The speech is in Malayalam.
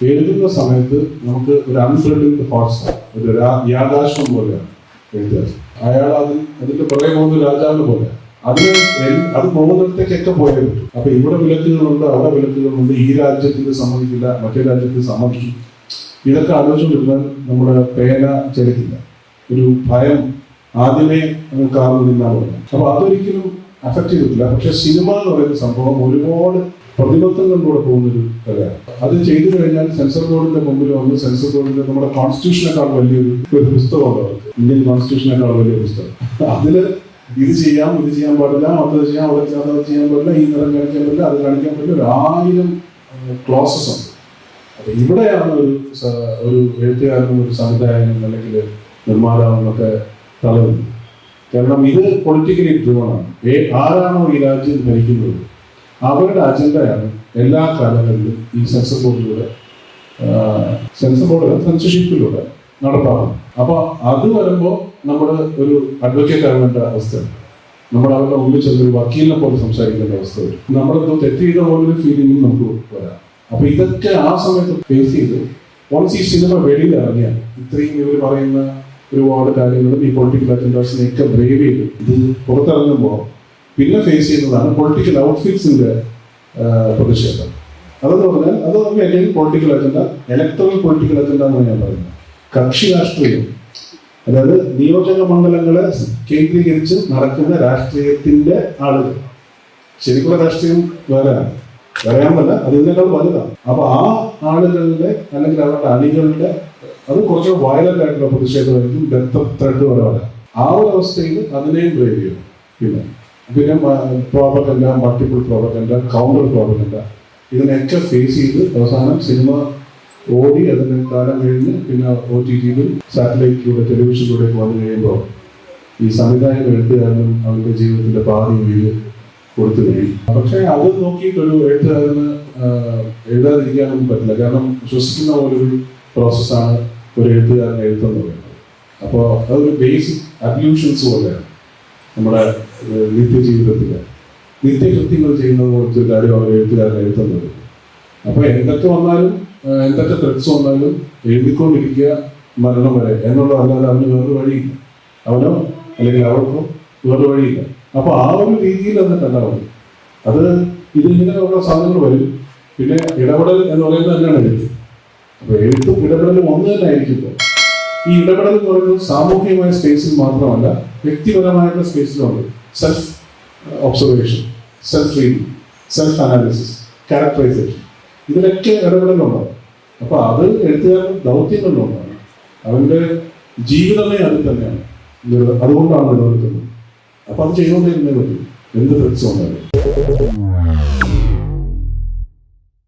എഴുതുന്ന സമയത്ത് നമുക്ക് ഒരു അൺപ്രഡിക്റ്റഡ് ഫോഴ്സ്, ഒരു യാഥാശ്വം പോലെയാണ് എഴുതുക. അയാൾ അതിന്റെ പുറകെ പോകുന്ന രാജാവിനെ പോലെ അത് പോകുന്നിടത്തേക്കൊക്കെ പോയേ പറ്റും. അപ്പൊ ഇവിടെ വിലക്കുകളുണ്ട്, അവിടെ വിലക്കുകളുണ്ട്, ഈ രാജ്യത്തിന് സമ്മതിക്കില്ല, മറ്റേ രാജ്യത്തിന് സമ്മതിച്ചു. ഇതൊക്കെ ആലോചിച്ചുകൊണ്ടിരുന്നാൽ നമ്മുടെ പേന ചെലുക്കില്ല. ഒരു ഭയം ആദ്യമേ കാർന്നു നിന്നാൽ പറഞ്ഞു. അപ്പൊ അതൊരിക്കലും അഫക്ട് ചെയ്തിട്ടില്ല. പക്ഷെ സിനിമ എന്ന് പറയുന്ന സംഭവം ഒരുപാട് പ്രതിബദ്ധങ്ങളിലൂടെ പോകുന്നൊരു കലയാണ്. അത് ചെയ്തു കഴിഞ്ഞാൽ സെൻസർ ബോർഡിന്റെ മുമ്പിൽ വന്ന് സെൻസർ ബോർഡിന്റെ നമ്മുടെ കോൺസ്റ്റിറ്റ്യൂഷനേക്കാൾ വലിയൊരു പുസ്തകമുണ്ട് അവർക്ക്, ഇന്ത്യൻ കോൺസ്റ്റിറ്റ്യൂഷനേക്കാൾ വലിയ പുസ്തകം. അതില് ഇത് ചെയ്യാൻ പാടില്ല, അത് ചെയ്യാൻ പാടില്ല, ഈ നിറം കാണിക്കാൻ പറ്റില്ല, അത് കാണിക്കാൻ പറ്റില്ല, 1000 ക്ലോസസ് ഉണ്ട്. അപ്പൊ ഇവിടെയാണ് ഒരു എഴുത്തുകാരനും ഒരു സംവിധായകനും അല്ലെങ്കിൽ നിർമ്മാതാവെന്നൊക്കെ തളരുന്നത്. കാരണം ഇത് പൊളിറ്റിക്കലി ഡ്രിവണാണ്. ആരാണോ ഈ രാജ്യം ഭരിക്കുന്നത് അവരുടെ അജണ്ടയാണ് എല്ലാ കാലങ്ങളിലും ഈ സെൻസർ ബോർഡിലൂടെ സെൻസർഷിപ്പിലൂടെ നടപ്പാകും. അപ്പൊ അത് വരുമ്പോൾ നമ്മൾ ഒരു അഡ്വക്കേറ്റ് ആകേണ്ട അവസ്ഥയാണ്. നമ്മൾ അവരുടെ മുമ്പിൽ ചെന്നൊരു വക്കീലിനെ പോലെ സംസാരിക്കേണ്ട അവസ്ഥ വരും. നമ്മളെന്തോ തെറ്റ് ചെയ്ത പോലൊരു ഫീലിംഗും നമുക്ക് വരാം. അപ്പൊ ഇതൊക്കെ ആ സമയത്ത് ഫേസ് ചെയ്ത് വൺസ് ഈ സിനിമ വെളിയിൽ ഇറങ്ങിയാൽ ഇത്രയും ഇവർ പറയുന്ന ഒരുപാട് കാര്യങ്ങളും ഈ പൊളിറ്റിക്കൽ അജൻഡാസിനെയൊക്കെ ബ്രേവ് ചെയ്ത് ഇത് പുറത്തിറങ്ങുമ്പോൾ പിന്നെ ഫേസ് ചെയ്യുന്നതാണ് പൊളിറ്റിക്കൽ ഔട്ട്ഫിറ്റ്സിന്റെ പ്രതിഷേധം. അതെന്ന് പറഞ്ഞാൽ അത് നമുക്ക് political agenda, electoral political agenda എന്നാണ് ഞാൻ പറയുന്നത്. കക്ഷി രാഷ്ട്രീയം, അതായത് നിയോജക മണ്ഡലങ്ങളെ കേന്ദ്രീകരിച്ച് നടക്കുന്ന രാഷ്ട്രീയത്തിന്റെ ആളുകൾ. ശരിക്കുള്ള രാഷ്ട്രീയം വേറെയാണെന്നല്ല, അതിനേക്കാൾ വലുതാണ്. അപ്പൊ ആ ആളുകളുടെ അല്ലെങ്കിൽ അവരുടെ അണികളുടെ അത് കുറച്ച് വയലന്റ് ആയിട്ടുള്ള പ്രതിഷേധമായിരിക്കും, ഡെത്ത് ത്രെഡ് വരാതെ. ആ ഒരു അവസ്ഥയിൽ അതിനെയും ബ്രേവ് ചെയ്യും. പിന്നെ propaganda, multiple propaganda, counter propaganda, ഇതിനെയൊക്കെ ഫേസ് ചെയ്ത് അവസാനം സിനിമ ഓടി അതിന് കാലം കഴിഞ്ഞ് പിന്നെ OTTയിലും സാറ്റലൈറ്റിലൂടെ ടെലിവിഷനിലൂടെ വന്നു കഴിയുമ്പോൾ ഈ സംവിധായക എഴുത്തുകാരനും അവരുടെ ജീവിതത്തിന്റെ പാതി വീട് കൊടുത്തു കഴിയും. പക്ഷെ അത് നോക്കിയിട്ടൊരു എഴുത്തുകാരന് എഴുതാതിരിക്കാനൊന്നും പറ്റില്ല. കാരണം ശ്വസിക്കുന്ന പോലൊരു പ്രോസസ്സാണ് ഒരു എഴുത്തുകാരൻ എഴുത്തെന്ന് പറയുന്നത്. അപ്പോൾ അതൊരു ബേസിക് അബ്യൂഷൻസ് പോലെയാണ് നമ്മുടെ നിത്യജീവിതത്തിലെ നിത്യകൃത്യങ്ങൾ ചെയ്യുന്നത് പോലത്തെ ഒരു കാര്യം അവർ എഴുത്തുകാരൻ എഴുതുന്നത്. അപ്പോൾ എന്തൊക്കെ വന്നാലും എന്തൊക്കെ ത്രെഡ്സ് വന്നാലും എഴുതിക്കൊണ്ടിരിക്കുക മരണം വരെ എന്നുള്ളതല്ലാതെ അവന് വേറൊരു വഴിയില്ല, അവനോ അല്ലെങ്കിൽ അവർക്കോ വേറൊരു വഴിയില്ല. അപ്പോൾ ആ ഒരു രീതിയിൽ അത് കണ്ടാൽ അത് ഇതിങ്ങനെയുള്ള സാധനങ്ങൾ വരും. പിന്നെ ഇടപെടൽ എന്ന് പറയുന്നത് തന്നെയാണ് എഴുത്ത്. അപ്പോൾ എഴുത്തും ഇടപെടലും ഒന്ന് തന്നെ ആയിരിക്കുമ്പോൾ ഈ ഇടപെടൽ എന്ന് പറയുന്നത് സാമൂഹികമായ സ്പേസിൽ മാത്രമല്ല, വ്യക്തിപരമായിട്ടുള്ള സ്പേസിലുണ്ട്. Self observation, self reading, self analysis, characterisation, ഇതിലൊക്കെ ഇടപെടലുണ്ടാവും. അപ്പോൾ അത് എഴുത്തുകാരുടെ ദൗത്യങ്ങളിലൊന്നാണ്. അവൻ്റെ ജീവിതമേ അത് തന്നെയാണ്, അതുകൊണ്ടാണ് നിലനിൽക്കുന്നത്. അപ്പോൾ അത് ചെയ്തുകൊണ്ടിരുന്നേ പറ്റും എന്ത് ത്രെഡ്സ് വന്നാലും.